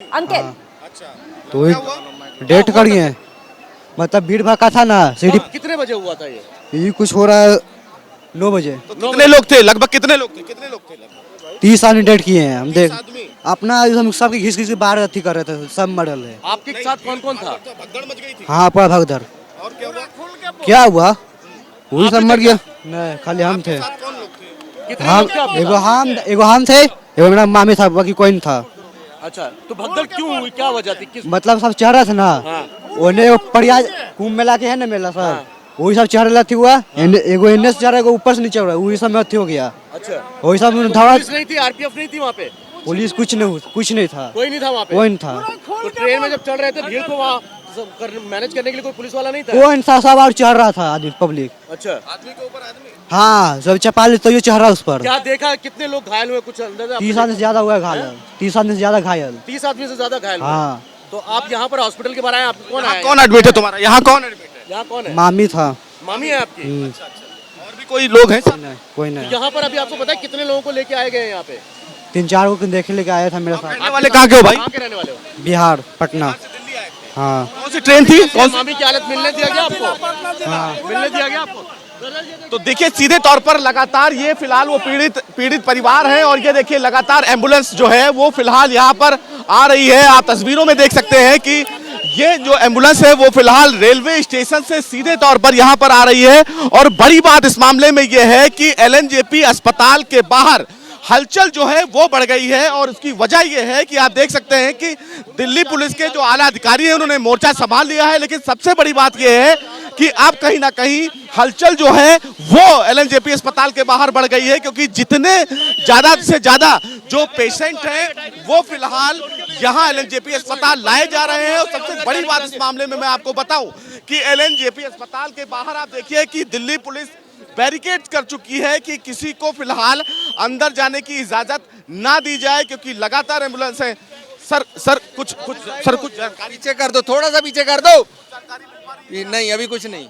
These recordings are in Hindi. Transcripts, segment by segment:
अंकित। अच्छा, तो क्या हुआ? डेट कर गए, मतलब भीड़ भड़का था ना सीढ़ी। कितने बजे हुआ था ये कुछ हो रहा है 9 बजे। तो कितने लोग थे लगभग? कितने लोग थे लगभग? 30 आदमी डेट किए हैं हम 30 देख आदमी। अपना हम सबकी घिस घिस के बाहर अथी कर रहे थे, सब मॉडल है। आपके साथ कौन कौन था? भगदड़ मच गई थी। हाँ पर भगदड़ और क्या हुआ? क्या हुआ, वही आप सब भी मर थे गया। नहीं खाली हम थे। साथ कौन लोग थे? कितने हम लोग थे आपके साथ? एगो हम थे, एगो मेरा मामी था, बाकी कोई नहीं था। अच्छा, तो भगदड़ क्यों हुई? क्या वजह थी? किस? मतलब सब चढ़ रहा था ना, हाँ। ओने परिया कुंभ मेला के है ना मेला सब, हाँ। वही सब चढ़ रहा थी हुआ। एगो एने से चढ़ रहा, एगो ऊपर से नीचे हो रहा, वही सब में अथी हो गया। अच्छा, वही सब कोई धड़ा। पुलिस नहीं थी? आरपीएफ नहीं थी वहाँ पे? पुलिस कुछ नहीं था, कोई नहीं था वहाँ पे? कोई नहीं था। तो ट्रेन में जब चढ़ रहे थे भीड़ को वहाँ मैनेज करने के लिए कोई पुलिस वाला नहीं था? कोई नहीं था, सब और चढ़ रहा था आदमी पब्लिक। अच्छा, आदमी के ऊपर आदमी। हाँ सब चपाल तो ये चढ़ रहा उस पर। क्या देखा? कितने लोग घायल हुए? कुछ अंदाजा? 30 आदमी से ज्यादा हुआ घायल, 30 आदमी से ज्यादा घायल। 30 आदमी से ज्यादा घायल हुए। हाँ तो आप यहाँ पर हॉस्पिटल के बाहर आए? आप कौन आया? कौन एडमिट है तुम्हारा? यहाँ कौन एडमिट है? यहाँ कौन है? मामी था। मामी है आपकी? और भी कोई लोग हैं? नहीं, कोई नहीं। यहाँ पर अभी आपको पता है कितने लोगों को लेके आए गए हैं यहाँ पे? 3-4 को देखे लेके आया था मेरे साथ। रहने वाले कहाँ के हो भाई? कहाँ के रहने वाले हो? बिहार पटना। हाँ कौन सी ट्रेन थी? कौन सी? मामी की हालत मिलने दिया गया आपको? मिलने दिया गया आपको? तो देखिए सीधे तौर पर लगातार ये फिलहाल वो पीड़ित परिवार है और ये देखिए लगातार एम्बुलेंस जो है वो फिलहाल यहाँ पर आ रही है। आप तस्वीरों में देख सकते हैं कि ये जो एम्बुलेंस है वो फिलहाल रेलवे स्टेशन से सीधे तौर पर यहाँ पर आ रही है। और बड़ी बात इस मामले में ये है कि एलएनजेपी अस्पताल के बाहर हलचल जो है वो बढ़ गई है और उसकी वजह यह है कि आप देख सकते हैं कि दिल्ली पुलिस के जो आला अधिकारी हैं उन्होंने मोर्चा संभाल लिया है। लेकिन सबसे बड़ी बात यह है कि अब कहीं ना कहीं हलचल जो है वो एलएनजेपी अस्पताल के बाहर बढ़ गई है, क्योंकि जितने ज्यादा से ज्यादा जो पेशेंट हैं वो फिलहाल यहाँ एलएनजेपी अस्पताल लाए जा रहे हैं। और सबसे बड़ी बात इस मामले में मैं आपको बताऊं कि एलएनजेपी अस्पताल के बाहर आप देखिए कि दिल्ली पुलिस बैरिकेड कर चुकी है कि किसी को फिलहाल अंदर जाने की इजाजत ना दी जाए, क्योंकि लगातार एम्बुलेंस है। सर कुछ पीछे कर दो, थोड़ा सा पीछे कर दो। नहीं अभी कुछ नहीं।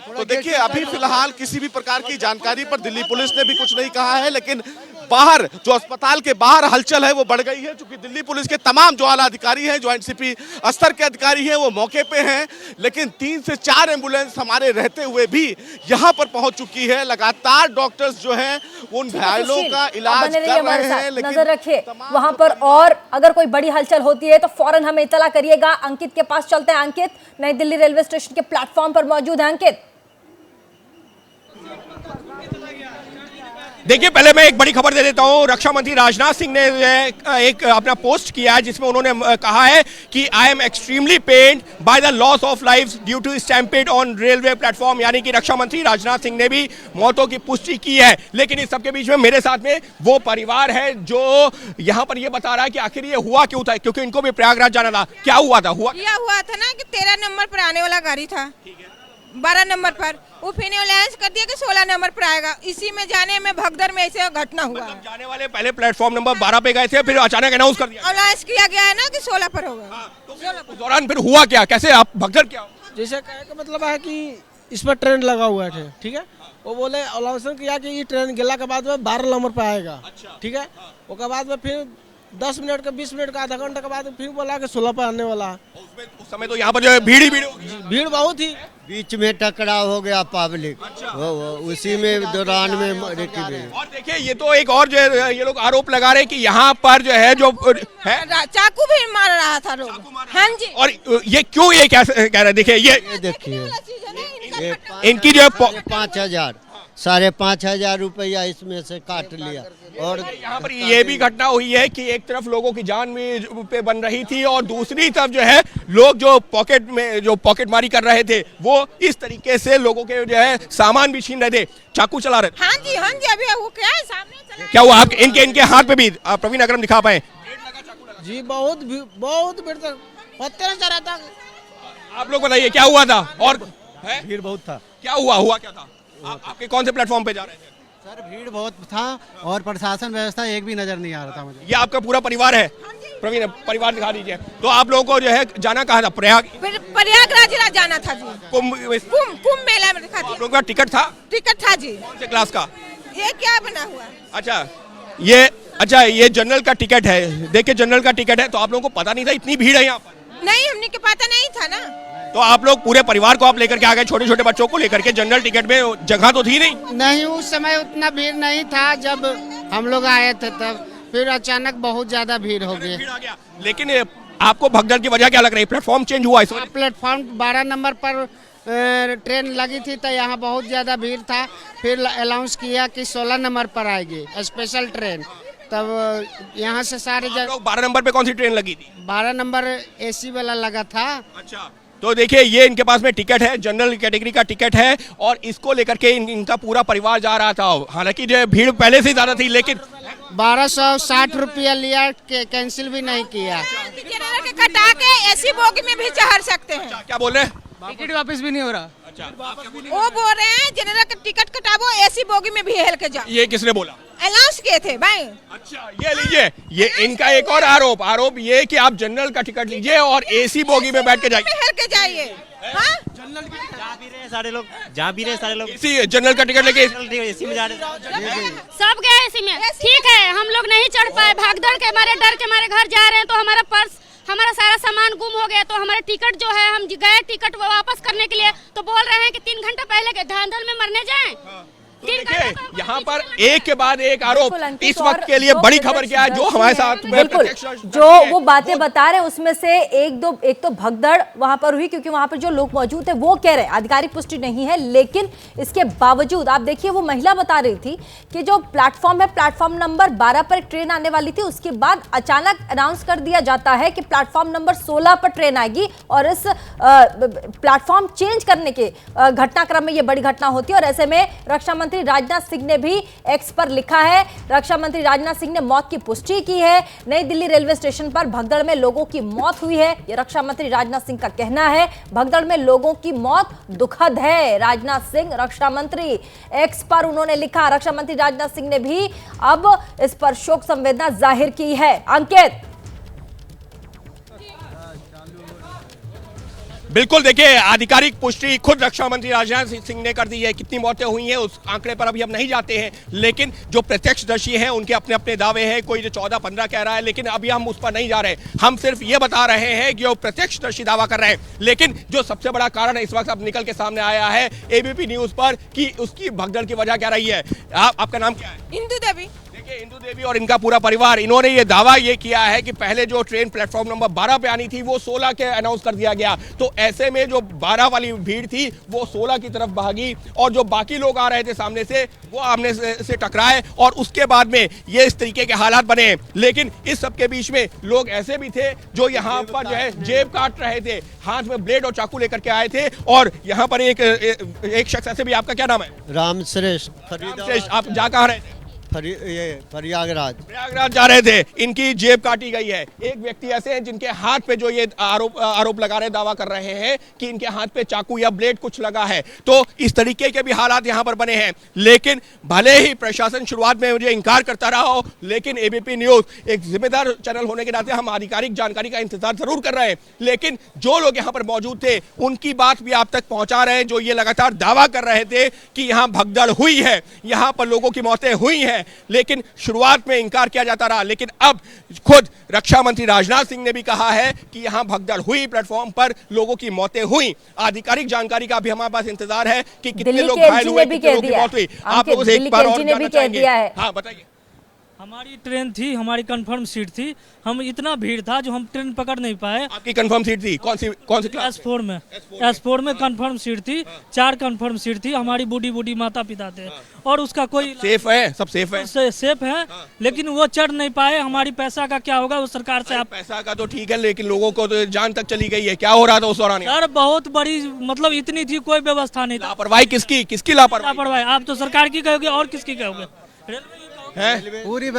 तो देखिए अभी फिलहाल किसी भी प्रकार की जानकारी पर दिल्ली पुलिस ने भी कुछ नहीं कहा है, लेकिन बाहर जो अस्पताल के बाहर हलचल है वो बढ़ गई है, क्योंकि दिल्ली पुलिस के तमाम जो आला अधिकारी हैं, जो एनसीपी स्तर के अधिकारी हैं वो मौके पे हैं। लेकिन 3 से 4 एम्बुलेंस हमारे रहते हुए भी यहाँ पर पहुंच चुकी है। लगातार डॉक्टर्स जो हैं उन घायलों का इलाज कर रहे हैं। लेकिन नजर रखिए वहां पर, और अगर कोई बड़ी हलचल होती है तो फौरन हमें इत्तला करिएगा। अंकित के पास चलते हैं। अंकित नई दिल्ली रेलवे स्टेशन के प्लेटफॉर्म पर मौजूद है। अंकित, देखिए पहले मैं एक बड़ी खबर दे देता हूं। रक्षा मंत्री राजनाथ सिंह ने एक अपना पोस्ट किया है जिसमें उन्होंने कहा है कि I am extremely pained by the loss of lives due to stampede on railway platform. यानी कि रक्षा मंत्री राजनाथ सिंह ने भी मौतों की पुष्टि की है। लेकिन इस सबके बीच में मेरे साथ में वो परिवार है जो यहाँ पर ये बता रहा है कि आखिर ये हुआ क्यों था, क्योंकि इनको भी प्रयागराज जाना था। क्या हुआ था? हुआ था ना कि 13 नंबर पर आने वाला गाड़ी था, 12 नंबर पर वो फिर अलायंस कर दिया कि 16 नंबर पर आएगा। इसी में जाने में भगदड़ में ऐसे घटना हुआ। मतलब जाने वाले पहले प्लेटफॉर्म नंबर 12 पे गए थे, फिर अचानक अनाउंस कर दिया, अलायंस किया गया है ना कि 16 पर होगा। तो उस दौरान फिर हुआ क्या? कैसे आप भगदड़ क्या? जैसे कहे का मतलब है कि इस पर ट्रेन लगा हुआ है, ठीक है। वो बोले अनाउंस किया कि ये ट्रेन गिला के बाद में 12 नंबर पर आएगा, ठीक है। उसके बाद में फिर 10 मिनट का 20 मिनट का आधा घंटे के बाद फिर बोला कि 16 पर आने वाला है। उस समय तो यहाँ पर जो है भीड़ ही भीड़ होगी। भीड़ बहुत ही, बीच में टकराव हो गया पब्लिक। वो उसी में दौरान में और देखिए ये तो एक और जो है ये लोग आरोप लगा रहे हैं कि यहाँ पर जो है जो है चाकू भी मार रहा था लोग। हाँ जी। और ये क्यों ये कैसे कह रहे हैं? देखिए ये देखिए इनकी जो है 5,000 5,500 रुपया इसमें से काट लिया। और यहाँ पर ये भी घटना हुई है कि एक तरफ लोगों की जान भी पे बन रही थी और दूसरी तरफ जो है लोग जो पॉकेट मारी कर रहे थे वो इस तरीके से लोगों के जो है सामान भी छीन रहे थे, चाकू चला रहे थे। हाँ जी अभी वो क्या है सामने चला। क्या हुआ? आप इनके हाथ पे भी आप प्रवीण अगर हम दिखा पाए जी बहुत भीड़ तक पत्ते न चढ़ा था। आप लोग बताइए क्या हुआ था? और भीड़ बहुत था। क्या हुआ क्या था? आपके कौन से प्लेटफॉर्म पे जा रहे थे? सर भीड़ बहुत था और प्रशासन व्यवस्था एक भी नजर नहीं आ रहा था मुझे। ये आपका पूरा परिवार है? प्रवीण परिवार दिखा दीजिए। तो आप लोगों को जो है जाना कहाँ था? प्रयागराज जाना था जी। कुंभ मेला में दिखा। आप लोगों का टिकट था? टिकट था जी। कौन से क्लास का? ये क्या बना हुआ? अच्छा ये अच्छा, ये जनरल का टिकट है, देखिए जनरल का टिकट है, तो आप लोगों को पता नहीं था इतनी भीड़ है यहाँ पर? नहीं, हमने के पता नहीं था ना। तो आप लोग पूरे परिवार को आप लेकर के आ गए, छोटे छोटे बच्चों को लेकर के? जनरल टिकट में जगह तो थी नहीं? नहीं, उस समय उतना भीड़ नहीं था जब हम लोग आए थे, तब फिर अचानक बहुत ज्यादा भीड़ हो गई। भीड़ आ गया। लेकिन आपको भगदड़ की वजह क्या लग रही है? प्लेटफॉर्म चेंज हुआ इस वजह? प्लेटफॉर्म 12 नंबर पर ट्रेन लगी थी तो यहाँ बहुत ज्यादा भीड़ था। फिर अनाउंस किया कि 16 नंबर पर आएगी स्पेशल ट्रेन, तब यहाँ से सारे 12 नंबर पे कौन सी ट्रेन लगी थी? 12 नंबर AC वाला लगा था। अच्छा, तो देखिए ये इनके पास में टिकट है, जनरल कैटेगरी का टिकट है, और इसको लेकर के इनका पूरा परिवार जा रहा था। हालांकि जो भीड़ पहले से ज्यादा थी, लेकिन 1260 रुपया लिया, कैंसिल भी नहीं किया। जनरल के कटा के AC बोगी में भी चढ़ सकते हैं। क्या बोल रहे हैं? टिकट वापस भी नहीं हो रहा। अच्छा, वो बोल रहे हैं जनरल का टिकट कटावो, AC बोगी में भी हेल के जाओ। ये किसने बोला? अनाउंस किए थे भाई। अच्छा, ये लीजिए, ये इनका एक और आरोप ये कि आप जनरल का टिकट लीजिए और AC बोगी में बैठ के जाइए। हेल के जाइए। हाँ? सारे लोग जा भी रहे, सारे लोग इसी जनरल का टिकट लेके एसी में जा रहे। सब गए एसी में, ठीक है, हम लोग नहीं चढ़ पाए, भागदौड़ के मारे, डर के मारे घर जा रहे हैं, तो हमारा पर्स, हमारा सारा सामान गुम हो गया। तो हमारे टिकट जो है, हम गए टिकट वापस करने के लिए, तो बोल रहे हैं कि 3 घंटा पहले के धांधल में मरने जाएं। तो देखिए यहाँ पर एक के बाद एक आरोप। इस वक्त के लिए बड़ी खबर क्या है जो हमारे साथ बिल्कुल जो वो बातें बता रहे हैं उसमें से एक तो भगदड़ वहां पर हुई, क्योंकि वहां पर जो लोग मौजूद थे वो कह रहे हैं, आधिकारिक पुष्टि नहीं है, लेकिन इसके बावजूद आप देखिए वो महिला बता रही थी कि जो प्लेटफॉर्म है, प्लेटफॉर्म नंबर 12 पर ट्रेन आने वाली थी, उसके बाद अचानक अनाउंस कर दिया जाता है कि प्लेटफॉर्म नंबर 16 पर ट्रेन आएगी, और इस प्लेटफॉर्म चेंज करने के घटनाक्रम में ये बड़ी घटना होती है। और ऐसे में रक्षा मंत्री राजनाथ सिंह ने भी एक्स पर लिखा है, रक्षा मंत्री राजनाथ सिंह ने मौत की पुष्टि की है। नई दिल्ली रेलवे स्टेशन पर भगदड़ में लोगों की मौत हुई है, ये रक्षा मंत्री राजनाथ सिंह का कहना है। भगदड़ में लोगों की मौत दुखद है, राजनाथ सिंह रक्षा मंत्री एक्स पर उन्होंने लिखा। रक्षा मंत्री राजनाथ सिंह ने भी अब इस पर शोक संवेदना जाहिर की है। अंकित, बिल्कुल, देखिए आधिकारिक पुष्टि खुद रक्षा मंत्री राजनाथ सिंह ने कर दी है। कितनी मौतें हुई हैं उस आंकड़े पर अभी हम नहीं जाते हैं, लेकिन जो प्रत्यक्षदर्शी हैं उनके अपने अपने दावे हैं। कोई जो 14-15 कह रहा है, लेकिन अभी हम उस पर नहीं जा रहे। हम सिर्फ ये बता रहे हैं कि जो प्रत्यक्षदर्शी दावा कर रहे हैं। लेकिन जो सबसे बड़ा कारण है इस वक्त अब निकल के सामने आया है ABP न्यूज पर कि उसकी भगदड़ की वजह क्या रही है। आपका नाम क्या है? इंदु देवी। इंदु देवी और इनका पूरा परिवार, इन्होंने ये दावा ये किया है कि पहले जो ट्रेन प्लेटफॉर्म नंबर 12 पे आनी थी वो 16 के अनाउंस कर दिया गया, तो ऐसे में जो 12 वाली भीड़ थी वो 16 की तरफ भागी, और जो बाकी लोग आ रहे थे सामने से वो आमने से टकराए, और उसके बाद में ये इस तरीके के हालात बने। लेकिन इस सब के बीच में लोग ऐसे भी थे जो यहाँ पर जो है जेब काट रहे थे, हाथ में ब्लेड और चाकू लेकर के आए थे। और यहाँ पर एक शख्स ऐसे भी, आपका क्या नाम है? रामश्रेष्ठ। आप जा कहाँ रहे थे? प्रयागराज जा रहे थे, इनकी जेब काटी गई है। एक व्यक्ति ऐसे हैं जिनके हाथ पे जो ये आरोप लगा रहे, दावा कर रहे हैं कि इनके हाथ पे चाकू या ब्लेड कुछ लगा है। तो इस तरीके के भी हालात यहाँ पर बने हैं। लेकिन भले ही प्रशासन शुरुआत में मुझे इनकार करता रहा हो, लेकिन ABP न्यूज एक जिम्मेदार चैनल होने के नाते हम आधिकारिक जानकारी का इंतजार जरूर कर रहे हैं। लेकिन जो लोग यहाँ पर मौजूद थे उनकी बात भी आप तक पहुंचा रहे हैं, जो ये लगातार दावा कर रहे थे कि यहाँ भगदड़ हुई है, यहाँ पर लोगों की मौतें हुई हैं। लेकिन शुरुआत में इंकार किया जाता रहा, लेकिन अब खुद रक्षा मंत्री राजनाथ सिंह ने भी कहा है कि यहां भगदड़ हुई, प्लेटफॉर्म पर लोगों की मौतें हुई। आधिकारिक जानकारी का भी हमारे पास इंतजार है कि कितने लोग घायल हुए, कितने लोगों की मौत हुई। आप लोगों से एक बार और जानना चाहेंगे। हाँ बताइए। हमारी ट्रेन थी, हमारी कंफर्म सीट थी, हम इतना भीड़ था जो हम ट्रेन पकड़ नहीं पाए। आपकी कंफर्म सीट थी? कौन सी क्लास? S4 में कंफर्म सीट थी, 4 कंफर्म सीट थी। हमारी बूढ़ी माता पिता थे, और उसका कोई सेफ है, सब सेफ है, सेफ है। लेकिन वो चढ़ नहीं पाए। हमारी पैसा का क्या होगा? वो सरकार से आप पैसा का तो ठीक है, लेकिन लोगों को तो जान तक चली गई है। क्या हो रहा था उस दौरान? सर बहुत बड़ी, मतलब इतनी थी, कोई व्यवस्था नहीं। लापरवाही किसकी लापरवाही? आप तो सरकार की कहोगे और किसकी कहोगे? पूरी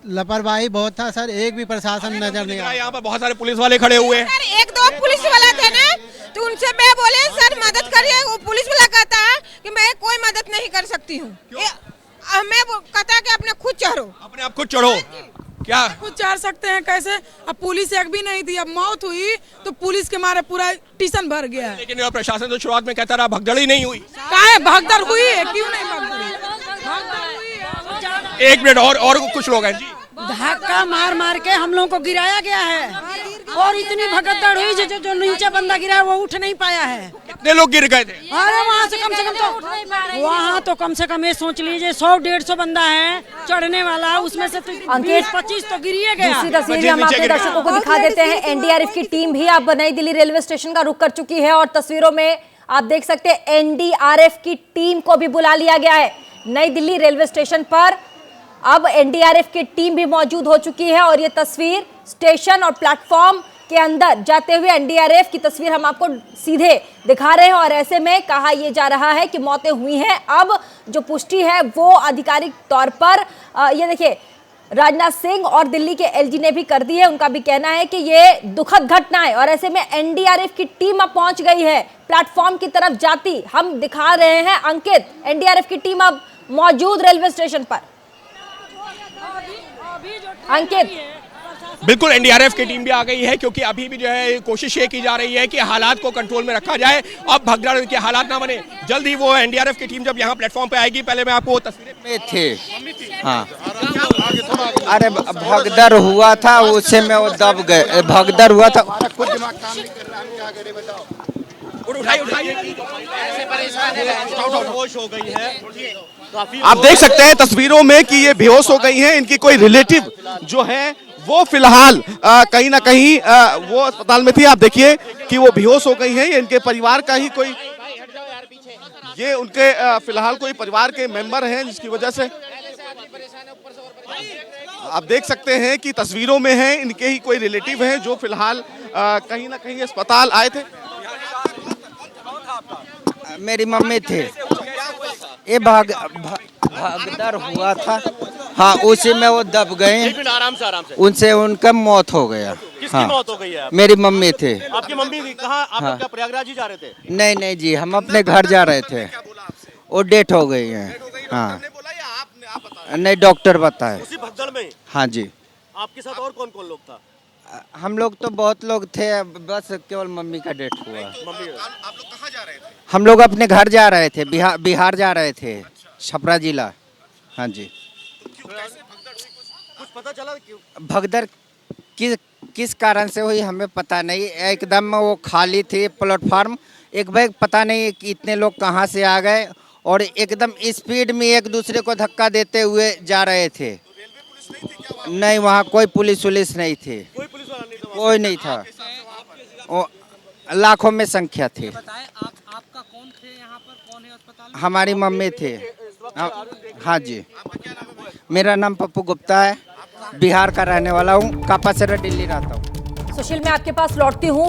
लापरवाही बहुत था सर, एक भी प्रशासन नजर नहीं आया। यहाँ पर बहुत सारे पुलिस वाले खड़े हुए हैं। 1-2 पुलिस वाला थे ना, तो उनसे मैं बोले सर मदद करिए। वो पुलिस वाला कहता है कि मैं कोई मदद नहीं कर सकती हूँ। मैं कहता है कि अपने खुद चढ़ो, अपने आप खुद चढ़ो। क्या खुद चढ़ सकते हैं कैसे? अब पुलिस एक भी नहीं थी, अब मौत हुई तो पुलिस के मारे पूरा स्टेशन भर गया है। लेकिन प्रशासन तो शुरुआत में कहता रहा भगदड़ ही नहीं हुई। कहाँ है? भगदड़ हुई है, क्यों नहीं भगदड़ हुई? एक मिनट और कुछ लोग हैं जी। धक्का मार मार के हम लोगों को गिराया गया है और इतनी भगदड़ हुई जो नीचे बंदा गिरा वो उठ नहीं पाया है। कितने लोग गिर गए थे? अरे वहाँ से कम तो कम से कम ये सोच लीजिए 100-150 बंदा है चढ़ने वाला, उसमें से 20-25 तो गिरिए गया। दूसरी तस्वीर हम आपके दर्शकों को दिखा देते हैं। एनडीआरएफ की टीम भी अब नई दिल्ली रेलवे स्टेशन का रुख कर चुकी है और तस्वीरों में आप देख सकते हैं एनडीआरएफ की टीम को भी बुला लिया गया है नई दिल्ली रेलवे स्टेशन पर। अब एनडीआरएफ की टीम भी मौजूद हो चुकी है और ये तस्वीर स्टेशन और प्लेटफॉर्म के अंदर जाते हुए एनडीआरएफ की तस्वीर हम आपको सीधे दिखा रहे हैं। और ऐसे में कहा यह जा रहा है कि मौतें हुई हैं। अब जो पुष्टि है वो आधिकारिक तौर पर ये देखिए राजनाथ सिंह और दिल्ली के एलजी ने भी कर दी है। उनका भी कहना है कि ये दुखद घटना है और ऐसे में एनडीआरएफ की टीम अब पहुंच गई है प्लेटफॉर्म की तरफ जाती। हम दिखा रहे हैं अंकित, एनडीआरएफ की टीम अब मौजूद रेलवे स्टेशन पर। अंकित, बिल्कुल एनडीआरएफ की टीम भी आ गई है क्योंकि अभी भी जो है कोशिश ये की जा रही है कि हालात को कंट्रोल में रखा जाए, अब भगदड़ के हालात ना बने। जल्द ही वो एनडीआरएफ की टीम जब यहाँ प्लेटफॉर्म पे आएगी, पहले मैं आपको तस्वीरें में थे। हाँ, अरे भगदड़ हुआ था उसे में वो दब गए, भगदड़ हुआ था। हो गई है। आप देख सकते हैं तस्वीरों में कि ये बेहोश हो गई हैं। इनकी कोई रिलेटिव जो है वो फिलहाल कहीं ना कहीं वो अस्पताल में थी। आप देखिए कि वो बेहोश हो गई हैं। ये इनके परिवार का ही कोई, ये उनके फिलहाल कोई परिवार के मेंबर हैं जिसकी वजह से आप देख सकते हैं कि तस्वीरों में है इनके ही कोई रिलेटिव हैं जो फिलहाल कहीं ना कहीं अस्पताल आए थे। मेरी मम्मी थे, ये भगदड़ हुआ था। हाँ, उसी में वो दब गए, आराम से उनसे उनका मौत हो गया। किसकी हाँ, मौत हो गई है? मेरी मम्मी थे। आपकी मम्मी थी? कहाँ आप? हाँ, क्या प्रयागराज ही जा रहे थे? नहीं जी, हम अपने घर जा रहे थे। वो डेथ हो गई है। हाँ, नहीं डॉक्टर बताए। उसी भगदड़ में? हाँ जी। आपके साथ और कौन कौन लोग था? हम लोग तो बहुत लोग थे, बस केवल मम्मी का डेथ हुआ। मम्मी, आप लोग कहाँ जा रहे थे? हम लोग अपने घर जा रहे थे, बिहार जा रहे थे, छपरा जिला। हाँ जी। कुछ पता चला क्यों भगदड़ किस कारण से हुई हमें पता नहीं। एकदम वो खाली थी प्लेटफार्म, एक भाई पता नहीं कि इतने लोग कहाँ से आ गए और एकदम स्पीड में एक दूसरे को धक्का देते हुए जा रहे थे। नहीं, वहाँ कोई पुलिस नहीं थी। कोई नहीं था। वो लाखों में संख्या थी। आपका कौन थे यहाँ पर, कौन है अस्पताल में? हमारी मम्मी थे। हाँ जी। मेरा नाम पप्पू गुप्ता है, बिहार का रहने वाला हूँ, कापासेरा दिल्ली रहता हूँ। सुशील, मैं आपके पास लौटती हूँ।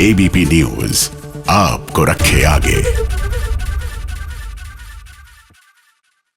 एबीपी न्यूज आपको रखे आगे।